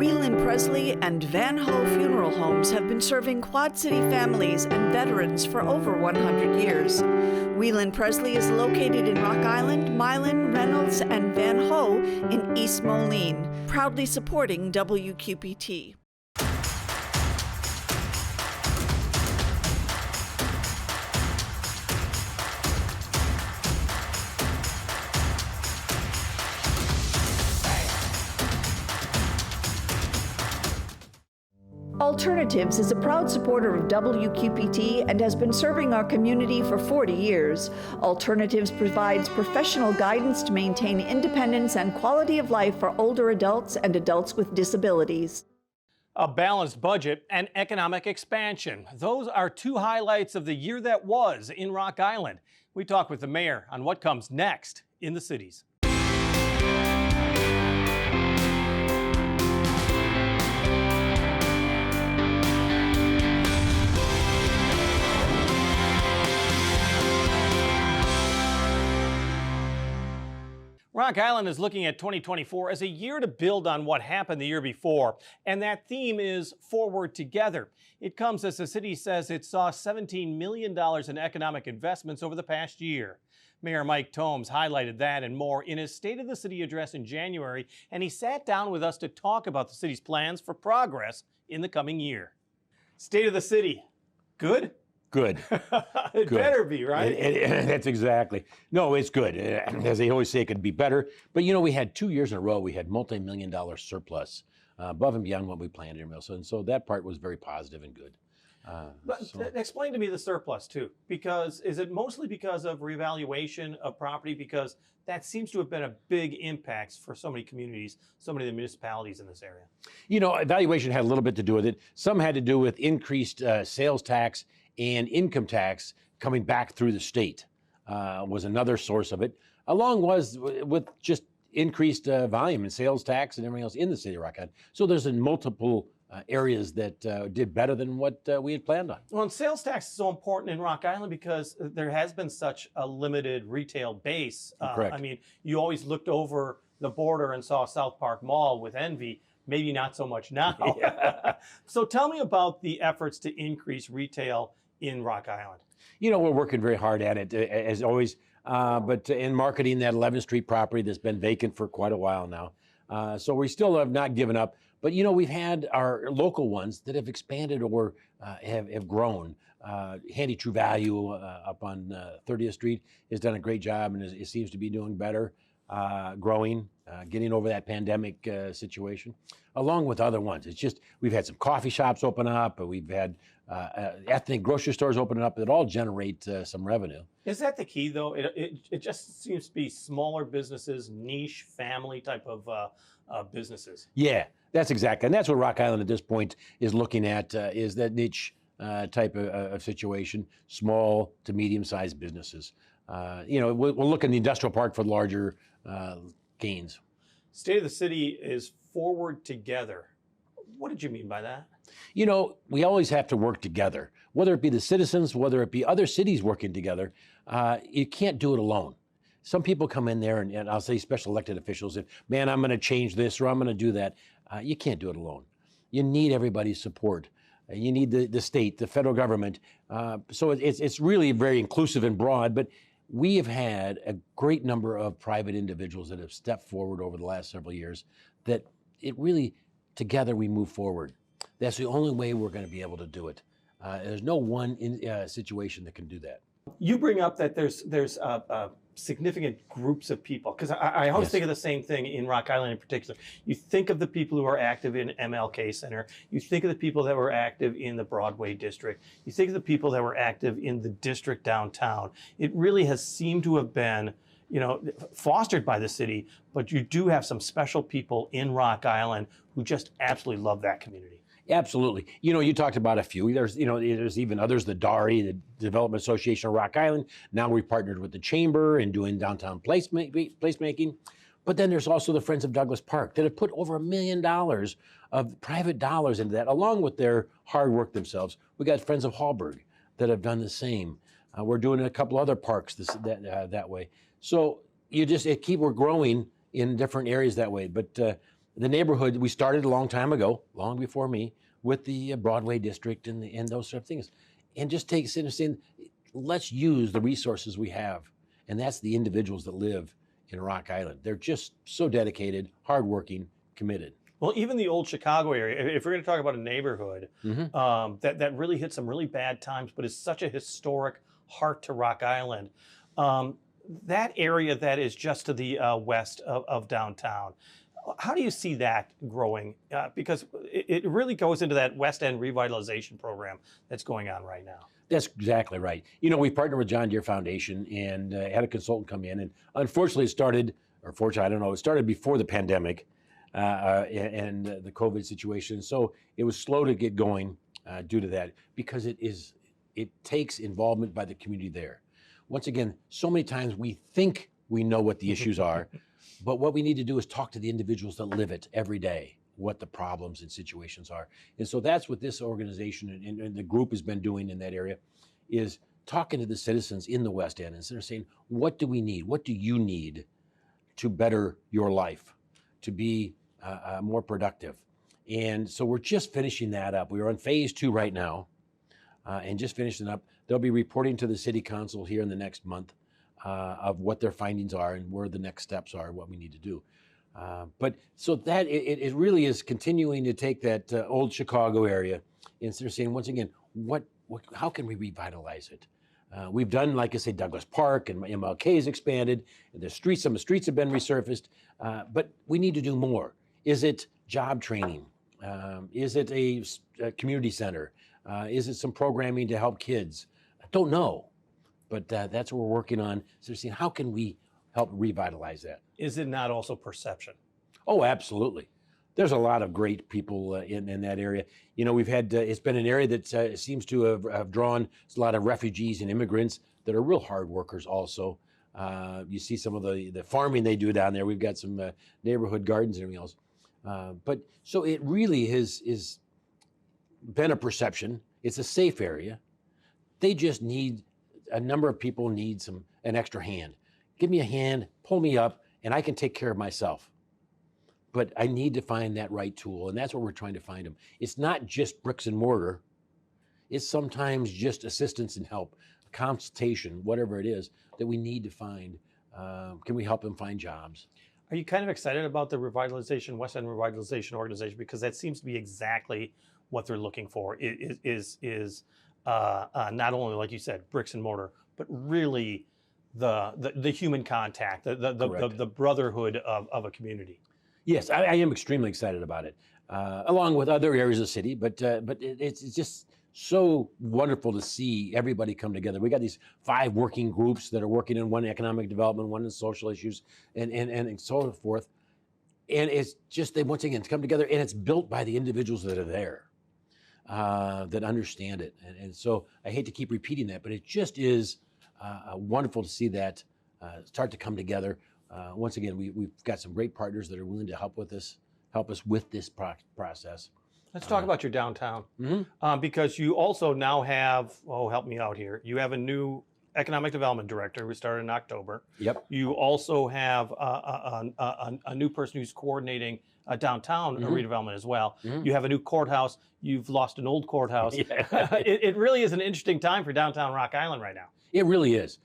Whelan Presley and Van Ho Funeral Homes have been serving Quad City families and veterans for over 100 years. Whelan Presley is located in Rock Island, Milan, Reynolds, and Van Ho in East Moline, proudly supporting WQPT. Alternatives is a proud supporter of WQPT and has been serving our community for 40 years. Alternatives provides professional guidance to maintain independence and quality of life for older adults and adults with disabilities. A balanced budget and economic expansion. Those are two highlights of the year that was in Rock Island. We talk with the mayor on what comes next in the cities. Rock Island is looking at 2024 as a year to build on what happened the year before, and that theme is Forward Together. It comes as the city says it saw $17 million in economic investments over the past year. Mayor Mike Tomes highlighted that and more in his State of the City address in January, and he sat down with us to talk about the city's plans for progress in the coming year. State of the City, good? Good. It Good. better be, right? That's exactly. No, it's good. As they always say, it could be better. But, you know, we had 2 years in a row, we had multi-million-dollar surplus above and beyond what we planned in Milson. And so that part was very positive and good. Explain to me the surplus, too, because is it mostly because of revaluation of property? Because that seems to have been a big impact for so many communities, so many of the municipalities in this area. You know, evaluation had a little bit to do with it. Some had to do with increased sales tax and income tax coming back through the state was another source of it, along with just increased volume in sales tax and everything else in the city of Rock Island. So there's multiple areas that did better than what we had planned on. Well, and sales tax is so important in Rock Island because there has been such a limited retail base. Correct. I mean, you always looked over the border and saw South Park Mall with envy. Maybe not so much now. Yeah. So tell me about the efforts to increase retail in Rock Island. You know, we're working very hard at it, as always, but in marketing that 11th Street property that's been vacant for quite a while now. So we still have not given up. But, you know, we've had our local ones that have expanded or have grown. Handy True Value up on 30th Street has done a great job and it seems to be doing better, growing, getting over that pandemic situation, along with other ones. It's just, we've had some coffee shops open up, we've had ethnic grocery stores opening up that all generate some revenue. Is that the key, though? It just seems to be smaller businesses, niche, family type of businesses. Yeah, that's exactly. And that's what Rock Island at this point is looking at, is that niche type of situation, small to medium-sized businesses. You know, we'll look in the industrial park for larger gains. State of the City is Forward Together. What did you mean by that? You know, we always have to work together, whether it be the citizens, whether it be other cities working together. You can't do it alone. Some people come in there and I'll say special elected officials and, man, I'm going to change this or I'm going to do that. You can't do it alone. You need everybody's support. You need the state, the federal government. So it's really very inclusive and broad, but we have had a great number of private individuals that have stepped forward over the last several years that it really, together we move forward. That's the only way we're going to be able to do it. There's no one situation that can do that. You bring up that there's significant groups of people, because I always think of the same thing in Rock Island in particular. You think of the people who are active in MLK Center. You think of the people that were active in the Broadway district. You think of the people that were active in the district downtown. It really has seemed to have been, you know, fostered by the city, but you do have some special people in Rock Island who just absolutely love that community. Absolutely. You know, you talked about a few. There's even others, the DARI, the Development Association of Rock Island. Now we've partnered with the Chamber and doing downtown placemaking. But then there's also the Friends of Douglas Park that have put over $1 million of private dollars into that, along with their hard work themselves. We got Friends of Hallberg that have done the same. We're doing a couple other parks that way. So we're growing in different areas that way. But the neighborhood, we started a long time ago, long before me, with the Broadway district and those sort of things. And just saying, let's use the resources we have. And that's the individuals that live in Rock Island. They're just so dedicated, hardworking, committed. Well, even the old Chicago area, if we're going to talk about a neighborhood that really hit some really bad times, but is such a historic heart to Rock Island, that area that is just to the west of downtown, how do you see that growing? Because it really goes into that West End revitalization program that's going on right now. That's exactly right. You know, we partnered with John Deere Foundation and had a consultant come in, and unfortunately it started, or fortunately, I don't know, it started before the pandemic and the COVID situation. So it was slow to get going due to that, because it takes involvement by the community there. Once again, so many times we think we know what the issues are, but what we need to do is talk to the individuals that live it every day, what the problems and situations are. And so that's what this organization and the group has been doing in that area, is talking to the citizens in the West End, and they're saying, what do we need? What do you need to better your life, to be more productive? And so we're just finishing that up. We're on phase 2 right now, and just finishing up. They'll be reporting to the city council here in the next month of what their findings are and where the next steps are, what we need to do. But so that it really is continuing to take that old Chicago area, and they're saying, once again, how can we revitalize it? We've done, like I say, Douglas Park and MLK's expanded, and some of the streets have been resurfaced, but we need to do more. Is it job training? Is it a community center? Is it some programming to help kids? I don't know, but that's what we're working on. So they're saying, how can we help revitalize that? Is it not also perception? Oh, absolutely. There's a lot of great people in that area. You know, we've had, it's been an area that seems to have drawn a lot of refugees and immigrants that are real hard workers also. You see some of the farming they do down there. We've got some neighborhood gardens and everything else. But so it really has been a perception. It's a safe area. They just need, a number of people need an extra hand. Give me a hand, pull me up, and I can take care of myself. But I need to find that right tool, and that's what we're trying to find them. It's not just bricks and mortar. It's sometimes just assistance and help, consultation, whatever it is that we need to find. Can we help them find jobs? Are you kind of excited about the revitalization, West End Revitalization Organization? Because that seems to be exactly what they're looking for. Is not only, like you said, bricks and mortar, but really the human contact, the brotherhood of a community. Yes, I am extremely excited about it, along with other areas of the city. But it's just so wonderful to see everybody come together. We got these 5 working groups that are working in one economic development, one in social issues, and so forth. And it's just, they once again come together, and it's built by the individuals that are there, that understand it. And so I hate to keep repeating that, but it just is wonderful to see that start to come together. Once again, we've got some great partners that are willing to help us with this process. Let's talk about your downtown, because you also now have, help me out here. You have a new economic development director who started in October. Yep. You also have a new person who's coordinating downtown redevelopment as well. You have a new courthouse. You've lost an old courthouse. Yeah. It really is an interesting time for downtown Rock Island right now. It really is.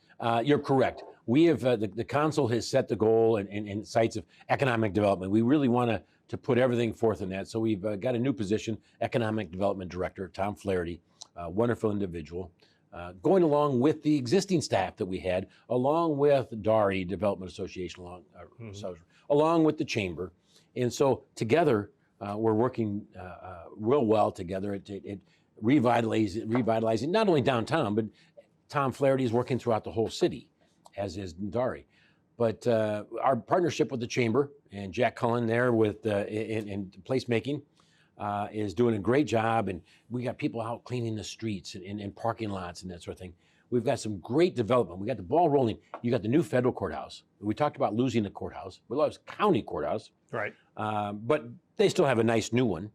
You're correct. We have, the council has set the goal and sites of economic development. We really want to put everything forth in that. So we've got a new position, Economic Development Director, Tom Flaherty, a wonderful individual, going along with the existing staff that we had, along with Dari Development Association, along with the Chamber. And so together, we're working real well together at revitalizing not only downtown, but Tom Flaherty is working throughout the whole city, as is Dari. But our partnership with the Chamber and Jack Cullen there with in placemaking is doing a great job. And we got people out cleaning the streets and parking lots and that sort of thing. We've got some great development. We got the ball rolling. You got the new federal courthouse. We talked about losing the courthouse. We lost county courthouse. Right. But they still have a nice new one.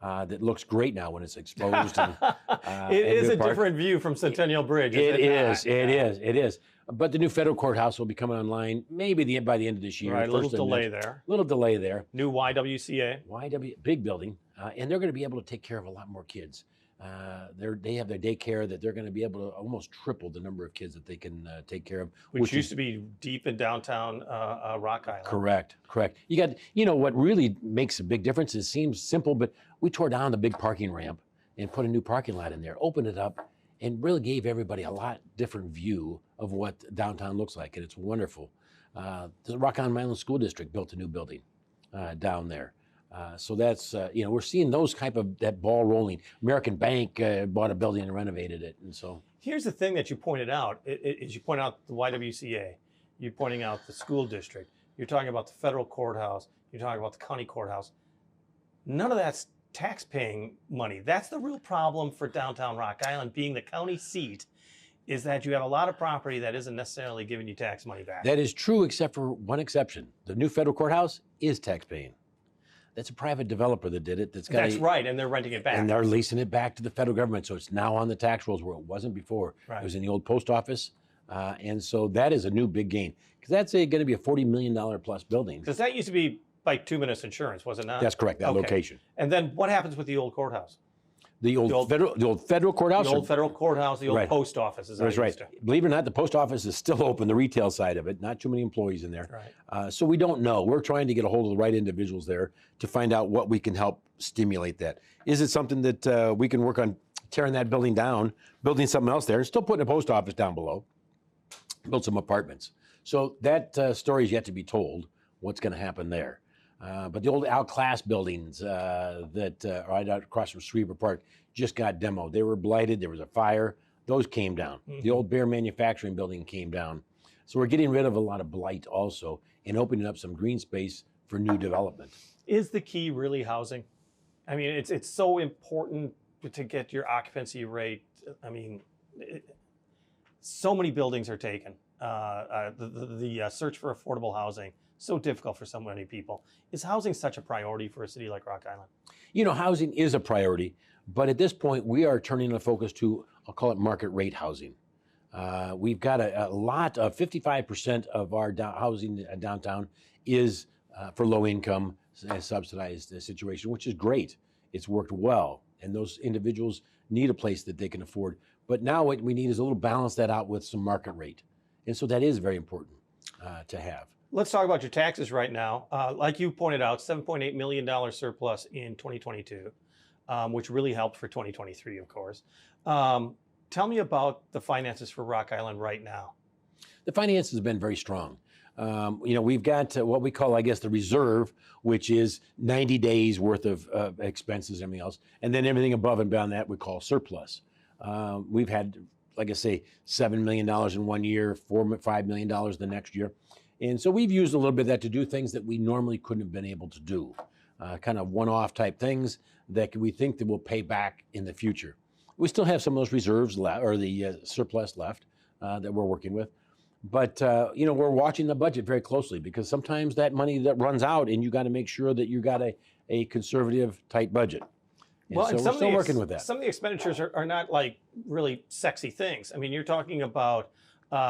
that looks great now when it's exposed. And, It and is good a park. different view from Centennial Bridge. It is. Not? It is. But the new federal courthouse will be coming online maybe by the end of this year. Right, a little first of delay next- there. Little delay there. New YWCA. Big building, and they're going to be able to take care of a lot more kids. They have their daycare that they're going to be able to almost triple the number of kids that they can take care of. Which used to be deep in downtown Rock Island. Correct. You got, what really makes a big difference, it seems simple, but we tore down the big parking ramp and put a new parking lot in there, opened it up, and really gave everybody a lot different view of what downtown looks like, and it's wonderful. The Rock Island School District built a new building down there. So that's, we're seeing those that ball rolling. American Bank bought a building and renovated it, and so. Here's the thing that you pointed out, is you point out the YWCA, you're pointing out the school district, you're talking about the federal courthouse, you're talking about the county courthouse. None of that's tax-paying money. That's the real problem for downtown Rock Island, being the county seat, is that you have a lot of property that isn't necessarily giving you tax money back. That is true, except for one exception. The new federal courthouse is tax-paying. That's a private developer that did it. That's right, and they're renting it back. And they're leasing it back to the federal government, so it's now on the tax rolls where it wasn't before. Right. It was in the old post office, and so that is a new big gain, because that's going to be a $40 million plus building. Because that used to be like 2 Minutes Insurance, was it not? That's correct, that Okay. location. And then what happens with the old courthouse? The old federal courthouse? The old federal courthouse, the old Right. post office, is That's right. Believe it or not, the post office is still open, the retail side of it, not too many employees in there. Right. So we don't know. We're trying to get a hold of the right individuals there to find out what we can help stimulate that. Is it something that we can work on tearing that building down, building something else there, and still putting a post office down below, build some apartments? So that story is yet to be told, what's going to happen there. But the old Al Class buildings that are right out across from Schriever Park just got demoed. They were blighted. There was a fire. Those came down. Mm-hmm. The old Bear Manufacturing building came down. So we're getting rid of a lot of blight also and opening up some green space for new development. Is the key really housing? I mean, it's so important to get your occupancy rate. I mean, so many buildings are taken. The search for affordable housing, so difficult for so many people. Is housing such a priority for a city like Rock Island? Housing is a priority, but at this point we are turning the focus to, I'll call it market rate housing. We've got a lot of 55% of our housing downtown is for low income subsidized situation, which is great. It's worked well, and those individuals need a place that they can afford. But now what we need is a little balance that out with some market rate. And so that is very important to have. Let's talk about your taxes right now. Like you pointed out, $7.8 million surplus in 2022, which really helped for 2023, of course. Tell me about the finances for Rock Island right now. The finances have been very strong. We've got what we call, I guess, the reserve, which is 90 days worth of expenses and everything else. And then everything above and beyond that we call surplus. We've had, like I say, $7 million in one year, $5 million the next year. And so we've used a little bit of that to do things that we normally couldn't have been able to do. Kind of one-off type things that we think that will pay back in the future. We still have some of those reserves left, or the surplus left that we're working with. But, we're watching the budget very closely, because sometimes that money that runs out and you got to make sure that you got a conservative, tight budget. And so we're still working with that. Some of the expenditures are not like really sexy things. I mean, you're talking about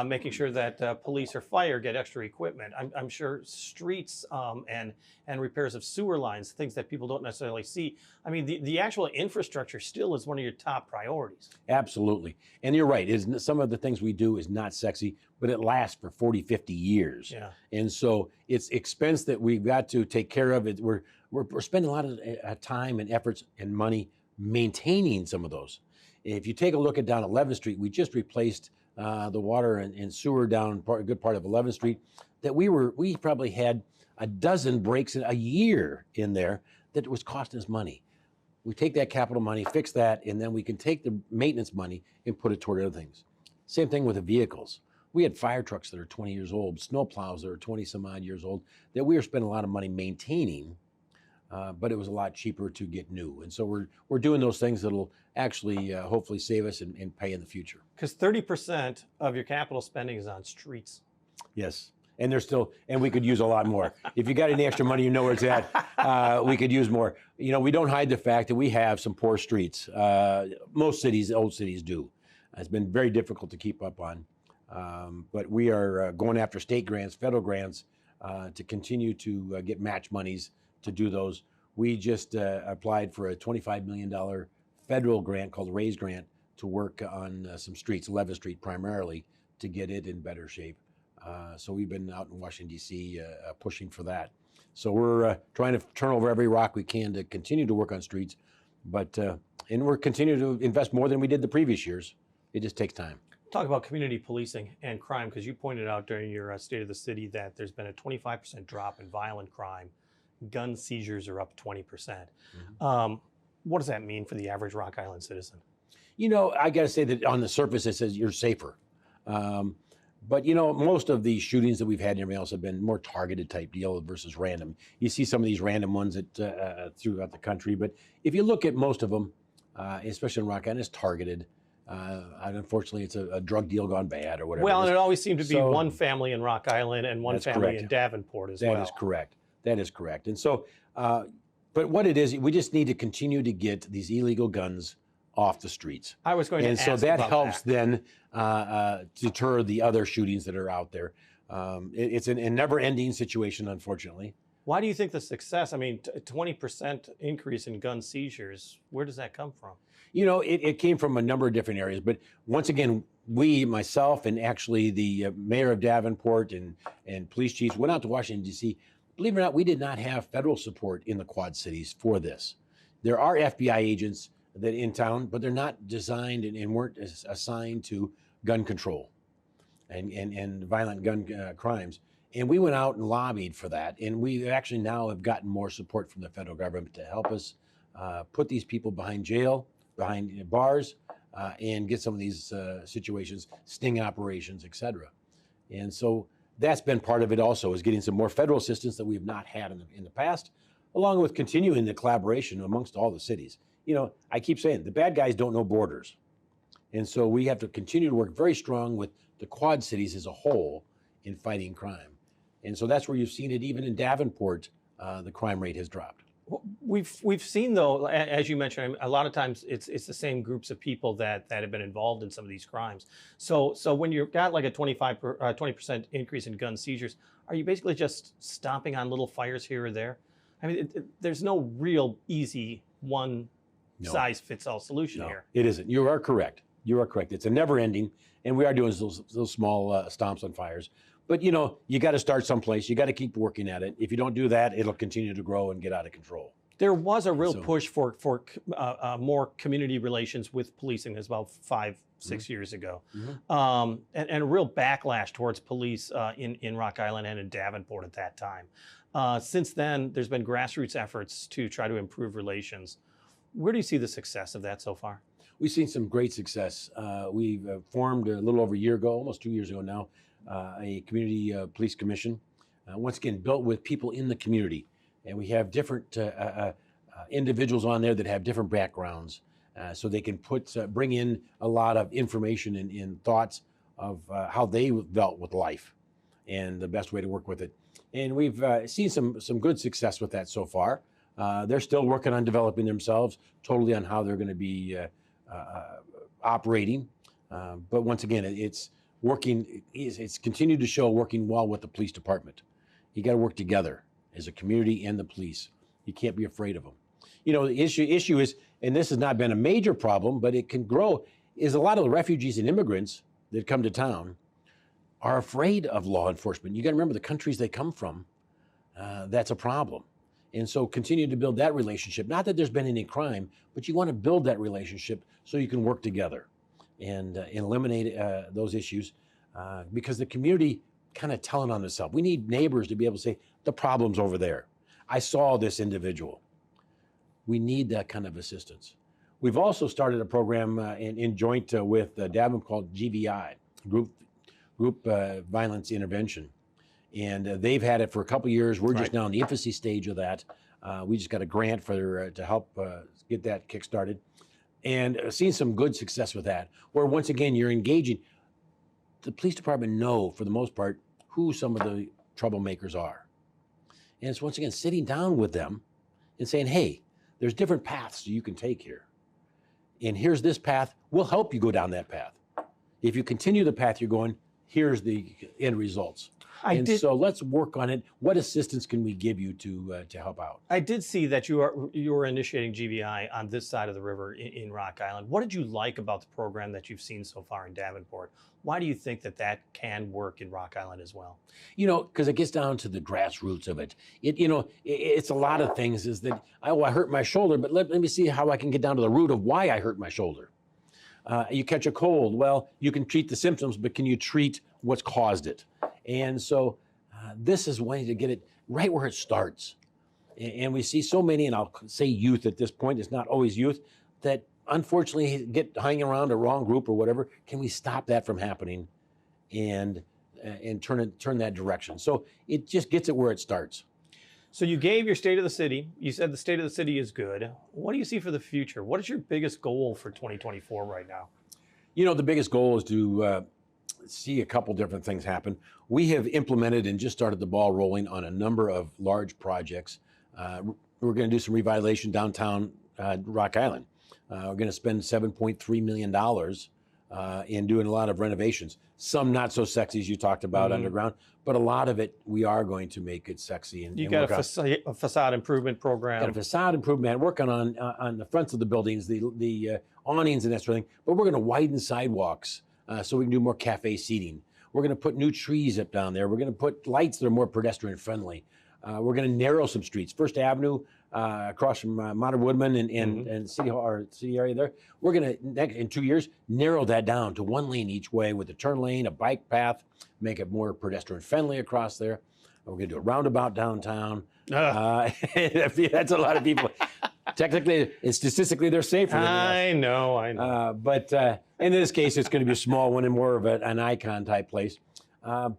making sure that police or fire get extra equipment. I'm sure streets and repairs of sewer lines, things that people don't necessarily see. I mean, the actual infrastructure still is one of your top priorities. Absolutely. And you're right. Some of the things we do is not sexy, but it lasts for 40, 50 years. Yeah. And so it's expense that we've got to take care of. We're spending a lot of time and efforts and money maintaining some of those. If you take a look at down 11th Street, we just replaced the water and sewer down a good part of 11th Street, that we probably had a dozen breaks a year in there that was costing us money. We take that capital money, fix that, and then we can take the maintenance money and put it toward other things. Same thing with the vehicles. We had fire trucks that are 20 years old, snow plows that are 20 some odd years old, that we were spending a lot of money maintaining, but it was a lot cheaper to get new. And so we're doing those things that'll actually hopefully save us and pay in the future. Because 30% of your capital spending is on streets. Yes. And they're still, and we could use a lot more. If you got any extra money, you know where it's at. We could use more. You know, we don't hide the fact that we have some poor streets. Most cities, old cities do. It's been very difficult to keep up on. But we are going after state grants, federal grants, to continue to get match monies to do those. We just applied for a $25 million federal grant called the RAISE grant to work on some streets, 11th Street primarily, to get it in better shape. So we've been out in Washington, D.C. Pushing for that. So we're trying to turn over every rock we can to continue to work on streets, but and we're continuing to invest more than we did the previous years. It just takes time. Talk about community policing and crime, because you pointed out during your State of the City that there's been a 25% drop in violent crime. Gun seizures are up 20%. Mm-hmm. What does that mean for the average Rock Island citizen? You know, I got to say that on the surface it says you're safer. But, you know, most of the shootings that we've had and everything else have been more targeted type deal versus random. You see some of these random ones that throughout the country. But if you look at most of them, especially in Rock Island, it's targeted. And unfortunately, it's a drug deal gone bad or whatever. Well, and it always seemed to be one family in Rock Island and one family correct. in Davenport as well. That is correct. That is correct. And so, but what it is, we just need to continue to get these illegal guns off the streets. I was going to ask And so that about helps that. then deter the other shootings that are out there. It's a never-ending situation, unfortunately. Why do you think the success, I mean, 20% increase in gun seizures, where does that come from? You know, it came from a number of different areas. But once again, myself, and actually the mayor of Davenport and police chiefs went out to Washington, D.C. Believe it or not, we did not have federal support in the Quad Cities for this. There are FBI agents that in town, but they're not designed and weren't assigned to gun control and violent gun crimes. And we went out and lobbied for that. And we actually now have gotten more support from the federal government to help us put these people behind jail, behind bars, and get some of these situations, sting operations, et cetera. And so that's been part of it also, is getting some more federal assistance that we have not had in the past, along with continuing the collaboration amongst all the cities. You know, I keep saying the bad guys don't know borders. And so we have to continue to work very strong with the Quad Cities as a whole in fighting crime. And so that's where you've seen it. Even in Davenport, the crime rate has dropped. We've seen, though, as you mentioned, a lot of times it's the same groups of people that have been involved in some of these crimes. So when you've got like a 20% increase in gun seizures, are you basically just stomping on little fires here or there? I mean, there's no real easy one-size-fits-all solution here. It isn't. You are correct. You are correct. It's a never-ending, and we are doing those small stomps on fires. But, you know, you got to start someplace. You got to keep working at it. If you don't do that, it'll continue to grow and get out of control. There was a real push for more community relations with policing. It was about 5-6 years ago. Mm-hmm. And a real backlash towards police in Rock Island and in Davenport at that time. Since then, there's been grassroots efforts to try to improve relations. Where do you see the success of that so far? We've seen some great success. We've formed a little over a year ago, almost 2 years ago now, a community police commission, once again, built with people in the community. And we have different individuals on there that have different backgrounds, so they can bring in a lot of information and thoughts of how they dealt with life and the best way to work with it. And we've seen some good success with that so far. They're still working on developing themselves, totally on how they're going to be operating. But once again, it's working. It's continued to show working well with the police department. You got to work together as a community and the police. You can't be afraid of them. You know, the issue is, and this has not been a major problem, but it can grow, is a lot of the refugees and immigrants that come to town are afraid of law enforcement. You got to remember the countries they come from. That's a problem. And so continue to build that relationship. Not that there's been any crime, but you want to build that relationship so you can work together and eliminate those issues because the community kind of telling on itself. We need neighbors to be able to say, the problem's over there. I saw this individual. We need that kind of assistance. We've also started a program in joint with Davenport called GVI, Group Violence Intervention. And they've had it for a couple of years. We're just now in the infancy stage of that. We just got a grant for to help get that kickstarted, and seen some good success with that. Where once again you're engaging. The police department know, for the most part, who some of the troublemakers are. And it's once again sitting down with them and saying, hey, there's different paths you can take here. And here's this path. We'll help you go down that path. If you continue the path you're going, here's the end results. So let's work on it. What assistance can we give you to help out? I did see that you were initiating GBI on this side of the river in Rock Island. What did you like about the program that you've seen so far in Davenport? Why do you think that can work in Rock Island as well? You know, because it gets down to the grassroots of it. It's a lot of things. Is that I hurt my shoulder, but let me see how I can get down to the root of why I hurt my shoulder. You catch a cold. Well, you can treat the symptoms, but can you treat what's caused it? And so this is one to get it right where it starts. And we see so many, and I'll say youth at this point, it's not always youth, that unfortunately get hanging around a wrong group or whatever. Can we stop that from happening and turn that direction? So it just gets it where it starts. So you gave your state of the city. You said the state of the city is good. What do you see for the future? What is your biggest goal for 2024 right now? You know, the biggest goal is to see a couple different things happen. We have implemented and just started the ball rolling on a number of large projects. We're going to do some revitalization downtown Rock Island. We're going to spend $7.3 million in doing a lot of renovations. Some not so sexy as you talked about underground, but a lot of it we are going to make it sexy. And you got a facade improvement program. Got a facade improvement, working on the fronts of the buildings, the awnings and that sort of thing. But we're going to widen sidewalks so we can do more cafe seating. We're going to put new trees up down there. We're going to put lights that are more pedestrian friendly. We're going to narrow some streets. First Avenue across from Modern Woodman and City Hall, or City area there. We're going to, in 2 years, narrow that down to one lane each way with a turn lane, a bike path, make it more pedestrian friendly across there. We're going to do a roundabout downtown. That's a lot of people. Technically and statistically, they're safer. I know. But in this case, it's going to be a small one and more of an icon type place. We're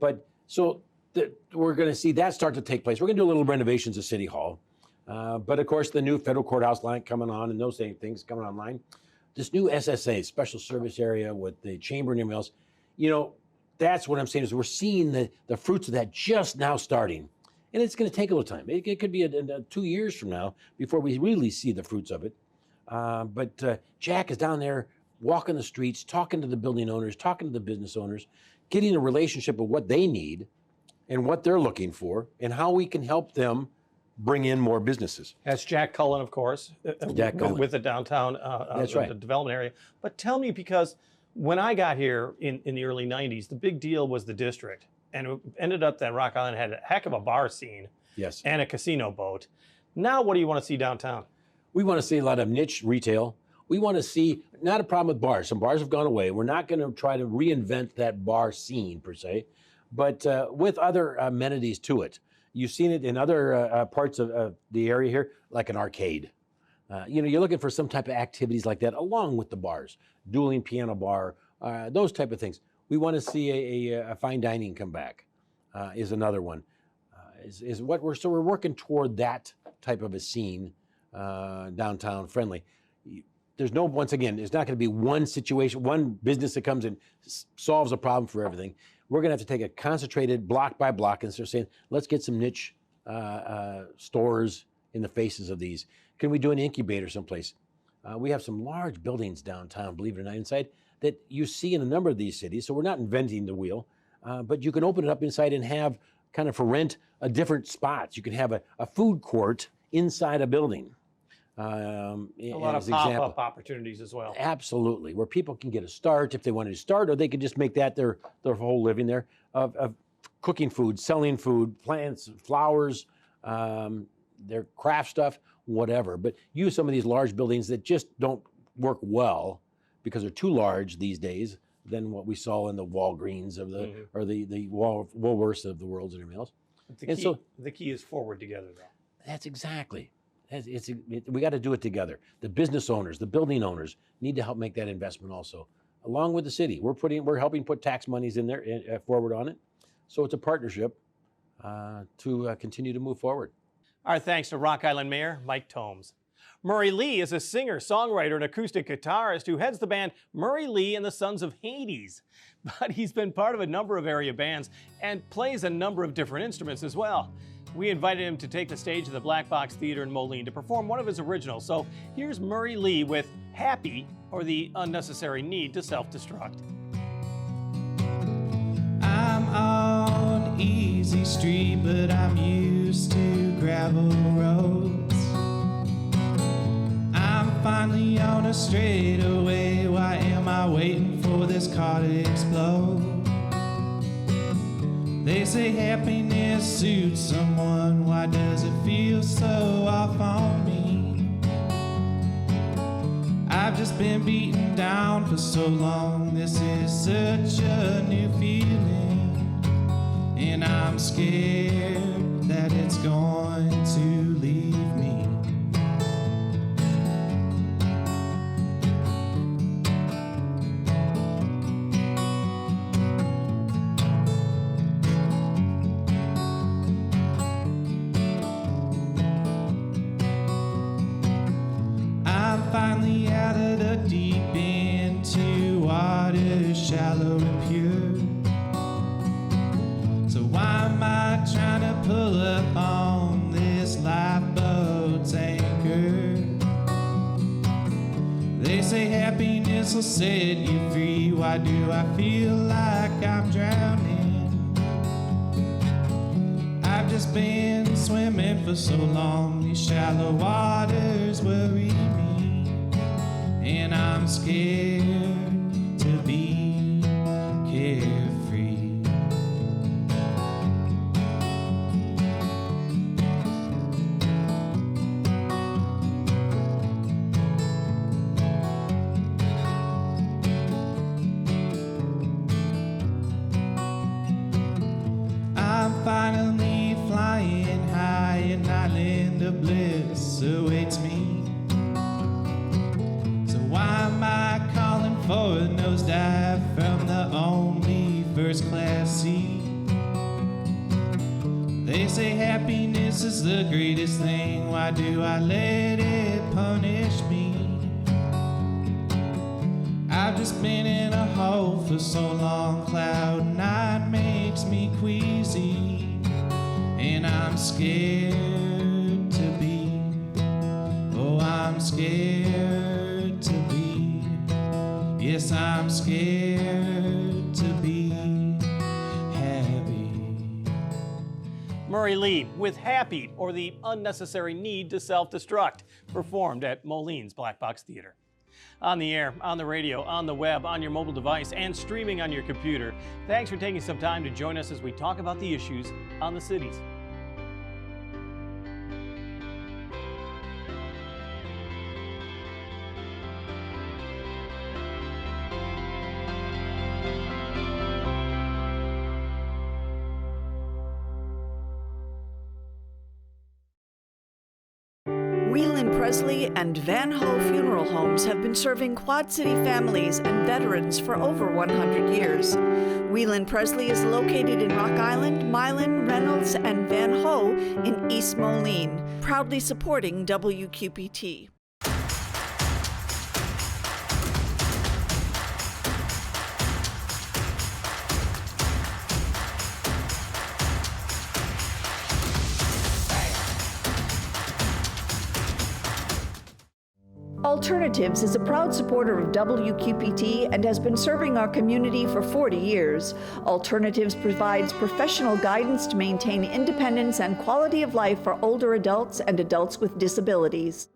going to see that start to take place. We're going to do a little renovations of City Hall. But of course, the new federal courthouse line coming on and those same things coming online. This new SSA, special service area with the chamber and everything else, you know, that's what I'm saying is we're seeing the fruits of that just now starting. And it's going to take a little time. It could be 2 years from now before we really see the fruits of it. But Jack is down there walking the streets, talking to the building owners, talking to the business owners, getting a relationship of what they need and what they're looking for and how we can help them bring in more businesses. That's Jack Cullen, of course, Jack Cullen. with the downtown That's right. the development area. But tell me, because when I got here in the early 90s, the big deal was the district. And it ended up that Rock Island had a heck of a bar scene. Yes. And a casino boat. Now, what do you want to see downtown? We want to see a lot of niche retail. We want to see, not a problem with bars. Some bars have gone away. We're not going to try to reinvent that bar scene per se, but with other amenities to it. You've seen it in other parts of the area here, like an arcade. You're looking for some type of activities like that along with the bars, dueling piano bar, those type of things. We want to see a fine dining come back, is another one. We're working toward that type of a scene, downtown friendly. Once again, there's not going to be one situation, one business that comes and solves a problem for everything. We're going to have to take a concentrated block by block and start saying, let's get some niche stores in the faces of these. Can we do an incubator someplace? We have some large buildings downtown, believe it or not, inside that you see in a number of these cities. So we're not inventing the wheel, but you can open it up inside and have kind of for rent a different spots. You can have a food court inside a building. A lot of pop-up opportunities as well. Absolutely, where people can get a start if they wanted to start, or they could just make that their whole living there of cooking food, selling food, plants, flowers, their craft stuff, whatever. But use some of these large buildings that just don't work well because they're too large these days than what we saw in the Walgreens of the or the Woolworths of the world and everything else. The key is forward together, though. That's exactly. We got to do it together. The business owners, the building owners need to help make that investment also, along with the city. We're helping put tax monies in there forward on it. So it's a partnership to continue to move forward. Our thanks to Rock Island Mayor Mike Tomes. Murray Lee is a singer, songwriter, and acoustic guitarist who heads the band Murray Lee and the Sons of Hades. But he's been part of a number of area bands and plays a number of different instruments as well. We invited him to take the stage at the Black Box Theater in Moline to perform one of his originals. So here's Murray Lee with Happy, or the Unnecessary Need to Self-Destruct. I'm on easy street, but I'm used to gravel roads. I'm finally on a straightaway. Why am I waiting for this car to explode? They say happiness suits someone. Why does it feel so off on me? I've just been beaten down for so long. This is such a new feeling, and I'm scared that it's going to leave me. Finally out of the deep end to water shallow and pure. So why am I trying to pull up on this lifeboat's anchor? They say happiness will set you free. Why do I feel like I'm drowning? I've just been swimming for so long. These shallow waters worry me, and I'm scared to be carefree. I'm finally flying high, an island of bliss awaits me. Why am I calling for a nosedive from the only first-class seat? They say happiness is the greatest thing. Why do I let it punish me? I've just been in a hole for so long. Cloud nine makes me queasy, and I'm scared to be. Oh, I'm scared to be. Yes, I'm scared to be happy. Murray Lee with Happy, or the Unnecessary Need to Self-Destruct, performed at Moline's Black Box Theater. On the air, on the radio, on the web, on your mobile device, and streaming on your computer. Thanks for taking some time to join us as we talk about the issues on the cities. Whelan Presley and Van Ho Funeral Homes have been serving Quad City families and veterans for over 100 years. Whelan Presley is located in Rock Island, Milan, Reynolds, and Van Ho in East Moline, proudly supporting WQPT. Alternatives is a proud supporter of WQPT and has been serving our community for 40 years. Alternatives provides professional guidance to maintain independence and quality of life for older adults and adults with disabilities.